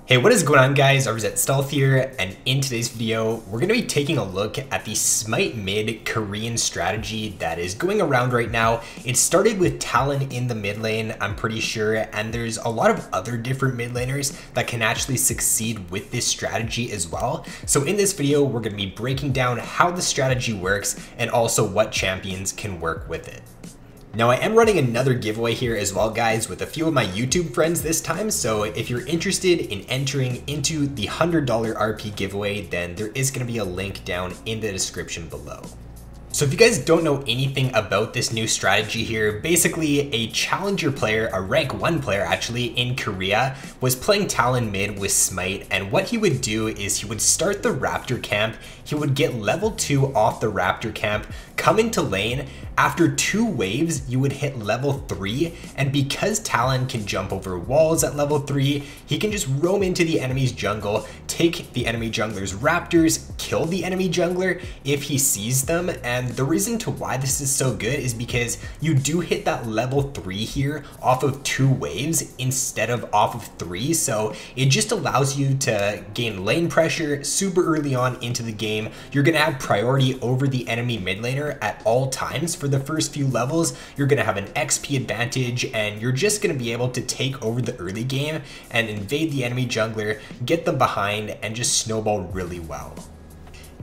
Hey, what is going on guys? RvzStealth here, and in today's video, we're going to be taking a look at the Smite mid Korean strategy that is going around right now. It started with Talon in the mid lane, I'm pretty sure, and there's a lot of other different mid laners that can actually succeed with this strategy as well. So in this video, we're going to be breaking down how the strategy works and also what champions can work with it. Now I am running another giveaway here as well guys with a few of my YouTube friends this time, so if you're interested in entering into the $100 RP giveaway, then there is going to be a link down in the description below. So if you guys don't know anything about this new strategy here, basically a challenger player, a rank 1 player actually in Korea, was playing Talon mid with Smite, and what he would do is he would start the Raptor camp, he would get level 2 off the Raptor camp, come into lane, after 2 waves you would hit level 3, and because Talon can jump over walls at level 3, he can just roam into the enemy's jungle, take the enemy jungler's raptors, kill the enemy jungler if he sees them. And the reason to why this is so good is because you do hit that level 3 here off of 2 waves instead of off of 3, so it just allows you to gain lane pressure super early on into the game. You're gonna have priority over the enemy mid laner at all times for the first few levels. You're gonna have an XP advantage, and you're just gonna be able to take over the early game and invade the enemy jungler, get them behind, and just snowball really well.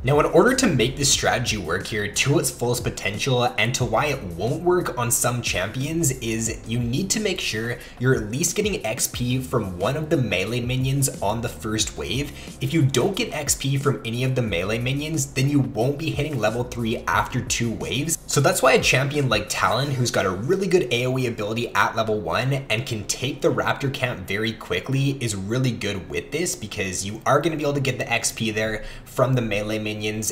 Now in order to make this strategy work here to its fullest potential, and to why it won't work on some champions, is you need to make sure you're at least getting XP from one of the melee minions on the first wave. If you don't get XP from any of the melee minions, then you won't be hitting level 3 after 2 waves. So that's why a champion like Talon, who's got a really good AoE ability at level 1 and can take the Raptor camp very quickly, is really good with this, because you are going to be able to get the XP there from the melee minions.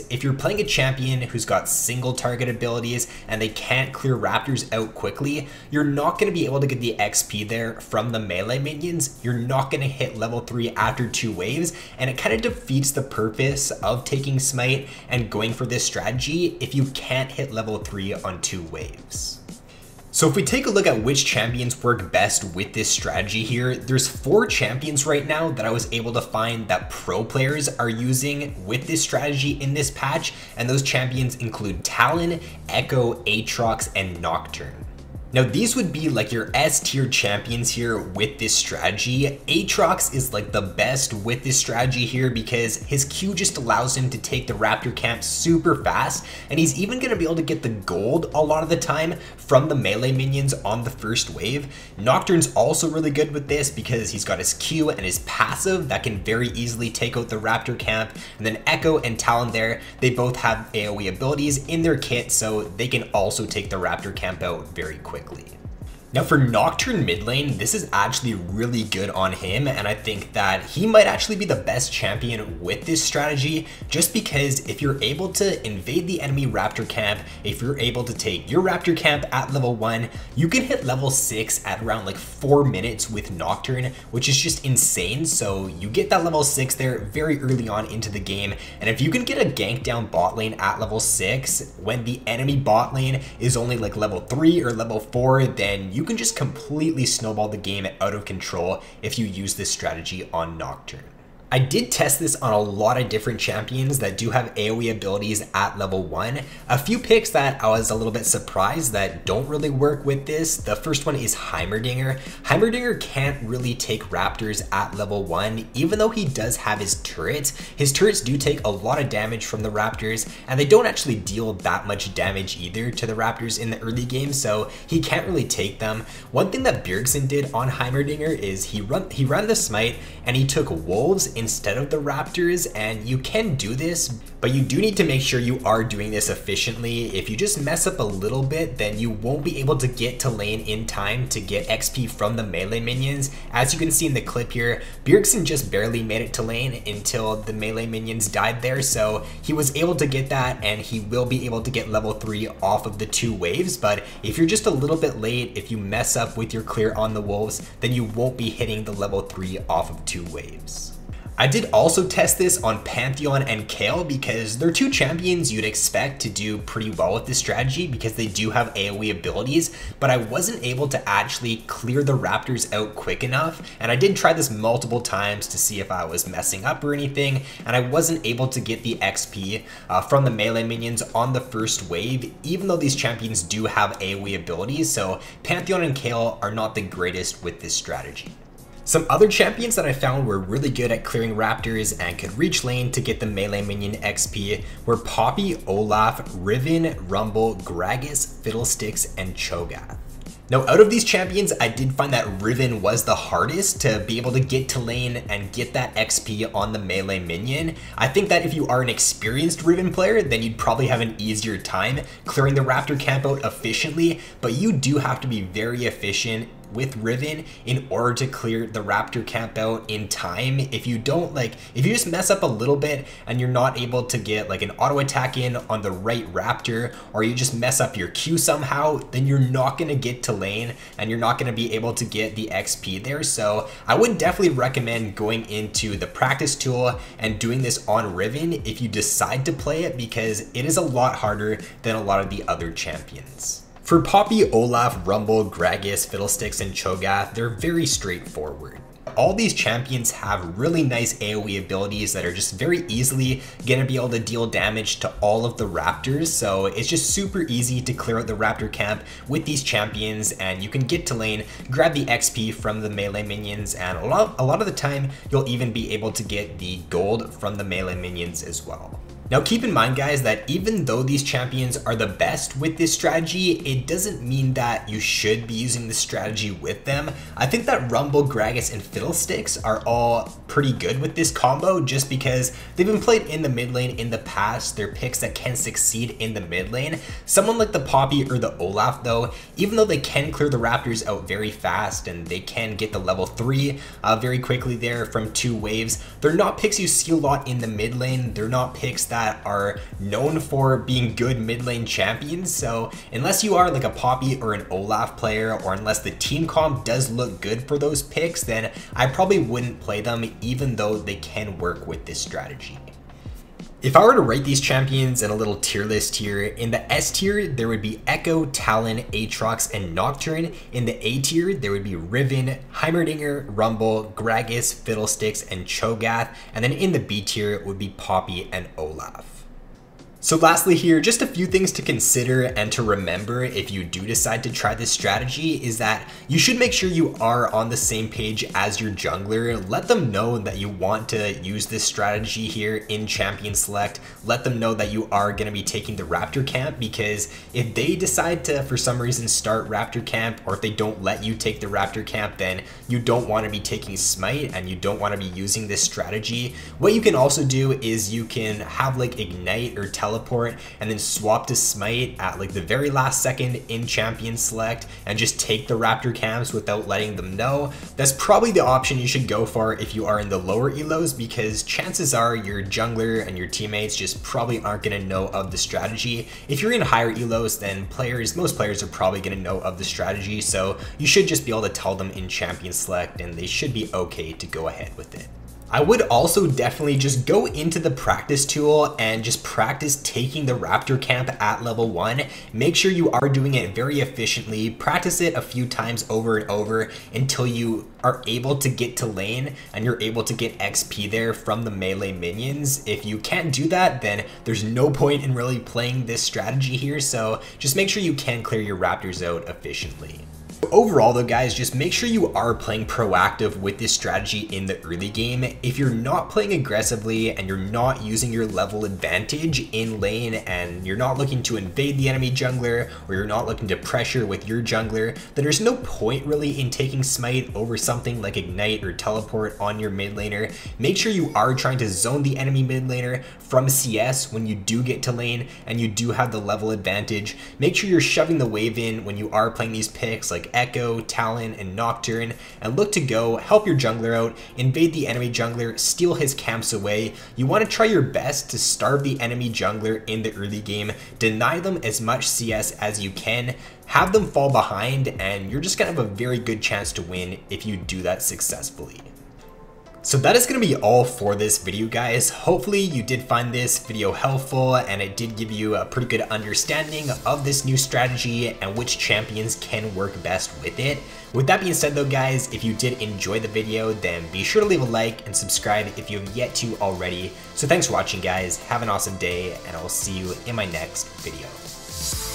If you're playing a champion who's got single target abilities and they can't clear raptors out quickly, you're not going to be able to get the XP there from the melee minions. You're not going to hit level 3 after 2 waves, and it kind of defeats the purpose of taking Smite and going for this strategy if you can't hit level 3 on 2 waves. So if we take a look at which champions work best with this strategy here, there's 4 champions right now that I was able to find that pro players are using with this strategy in this patch, and those champions include Talon, Echo, Aatrox, and Nocturne. Now these would be like your S tier champions here with this strategy. Aatrox is like the best with this strategy here because his Q just allows him to take the Raptor camp super fast, and he's even going to be able to get the gold a lot of the time from the melee minions on the first wave. Nocturne's also really good with this because he's got his Q and his passive that can very easily take out the Raptor camp. And then Echo and Talon there, they both have AoE abilities in their kit, so they can also take the Raptor camp out very quickly. Now for Nocturne mid lane, this is actually really good on him, and I think that he might actually be the best champion with this strategy, just because if you're able to invade the enemy Raptor camp, if you're able to take your Raptor camp at level 1, you can hit level 6 at around like 4 minutes with Nocturne, which is just insane. So you get that level 6 there very early on into the game, and if you can get a gank down bot lane at level 6 when the enemy bot lane is only like level 3 or level 4, then you can just completely snowball the game out of control if you use this strategy on Nocturne. I did test this on a lot of different champions that do have AoE abilities at level 1. A few picks that I was a little bit surprised that don't really work with this. The first one is Heimerdinger. Heimerdinger can't really take raptors at level 1, even though he does have his turrets. His turrets do take a lot of damage from the raptors, and they don't actually deal that much damage either to the raptors in the early game, so he can't really take them. One thing that RvzStealth did on Heimerdinger is he ran the Smite and he took wolves instead of the raptors, and you can do this, but you do need to make sure you are doing this efficiently. If you just mess up a little bit, then you won't be able to get to lane in time to get XP from the melee minions. As you can see in the clip here, RvzStealth just barely made it to lane until the melee minions died there, so he was able to get that, and he will be able to get level 3 off of the 2 waves. But if you're just a little bit late, if you mess up with your clear on the wolves, then you won't be hitting the level 3 off of 2 waves. I did also test this on Pantheon and Kale because they're two champions you'd expect to do pretty well with this strategy because they do have AoE abilities, but I wasn't able to actually clear the raptors out quick enough, and I did try this multiple times to see if I was messing up or anything, and I wasn't able to get the XP from the melee minions on the first wave, even though these champions do have AoE abilities, so Pantheon and Kale are not the greatest with this strategy. Some other champions that I found were really good at clearing raptors and could reach lane to get the melee minion XP were Poppy, Olaf, Riven, Rumble, Gragas, Fiddlesticks, and Cho'Gath. Now, out of these champions, I did find that Riven was the hardest to be able to get to lane and get that XP on the melee minion. I think that if you are an experienced Riven player, then you'd probably have an easier time clearing the raptor camp out efficiently, but you do have to be very efficient with Riven in order to clear the raptor camp out in time. If you just mess up a little bit and you're not able to get like an auto attack in on the right raptor, or you just mess up your Q somehow, then you're not going to get to lane and you're not going to be able to get the XP there. So I would definitely recommend going into the practice tool and doing this on Riven if you decide to play it, because it is a lot harder than a lot of the other champions. For Poppy, Olaf, Rumble, Gragas, Fiddlesticks, and Cho'Gath, they're very straightforward. All these champions have really nice AoE abilities that are just very easily going to be able to deal damage to all of the raptors, so it's just super easy to clear out the raptor camp with these champions, and you can get to lane, grab the XP from the melee minions, and a lot of the time you'll even be able to get the gold from the melee minions as well. Now keep in mind, guys, that even though these champions are the best with this strategy, it doesn't mean that you should be using this strategy with them. I think that Rumble, Gragas, and Fiddlesticks are all pretty good with this combo just because they've been played in the mid lane in the past. They're picks that can succeed in the mid lane. Someone like the Poppy or the Olaf, though, even though they can clear the raptors out very fast and they can get the level 3 very quickly there from 2 waves, they're not picks you see a lot in the mid lane. They're not picks that are known for being good mid lane champions. So unless you are like a Poppy or an Olaf player, or unless the team comp does look good for those picks, then I probably wouldn't play them, even though they can work with this strategy. If I were to rate these champions in a little tier list here, in the S tier, there would be Echo, Talon, Aatrox, and Nocturne. In the A tier, there would be Riven, Heimerdinger, Rumble, Gragas, Fiddlesticks, and Cho'Gath. And then in the B tier, it would be Poppy and Olaf. So lastly here, just a few things to consider and to remember if you do decide to try this strategy is that you should make sure you are on the same page as your jungler. Let them know that you want to use this strategy here in Champion Select. Let them know that you are going to be taking the Raptor Camp, because if they decide to, for some reason, start Raptor Camp, or if they don't let you take the Raptor Camp, then you don't want to be taking Smite and you don't want to be using this strategy. What you can also do is you can have like Ignite or teleport and then swap to Smite at like the very last second in Champion Select and just take the Raptor camps without letting them know. That's probably the option you should go for if you are in the lower elos, because chances are your jungler and your teammates just probably aren't going to know of the strategy. If you're in higher elos, then most players are probably going to know of the strategy, so you should just be able to tell them in Champion Select and they should be okay to go ahead with it. I would also definitely just go into the practice tool and just practice taking the Raptor camp at level 1. Make sure you are doing it very efficiently. Practice it a few times over and over until you are able to get to lane and you're able to get XP there from the melee minions. If you can't do that, then there's no point in really playing this strategy here, so just make sure you can clear your Raptors out efficiently. Overall though, guys, just make sure you are playing proactive with this strategy in the early game. If you're not playing aggressively and you're not using your level advantage in lane and you're not looking to invade the enemy jungler, or you're not looking to pressure with your jungler, then there's no point really in taking Smite over something like Ignite or Teleport on your mid laner. Make sure you are trying to zone the enemy mid laner from CS when you do get to lane and you do have the level advantage. Make sure you're shoving the wave in when you are playing these picks like Echo, Talon, and Nocturne, and look to go help your jungler out, invade the enemy jungler, steal his camps away. You want to try your best to starve the enemy jungler in the early game, deny them as much CS as you can, have them fall behind, and you're just going to have a very good chance to win if you do that successfully. So that is going to be all for this video, guys. Hopefully you did find this video helpful and it did give you a pretty good understanding of this new strategy and which champions can work best with it. With that being said though, guys, if you did enjoy the video, then be sure to leave a like and subscribe if you have yet to already. So thanks for watching, guys. Have an awesome day, and I will see you in my next video.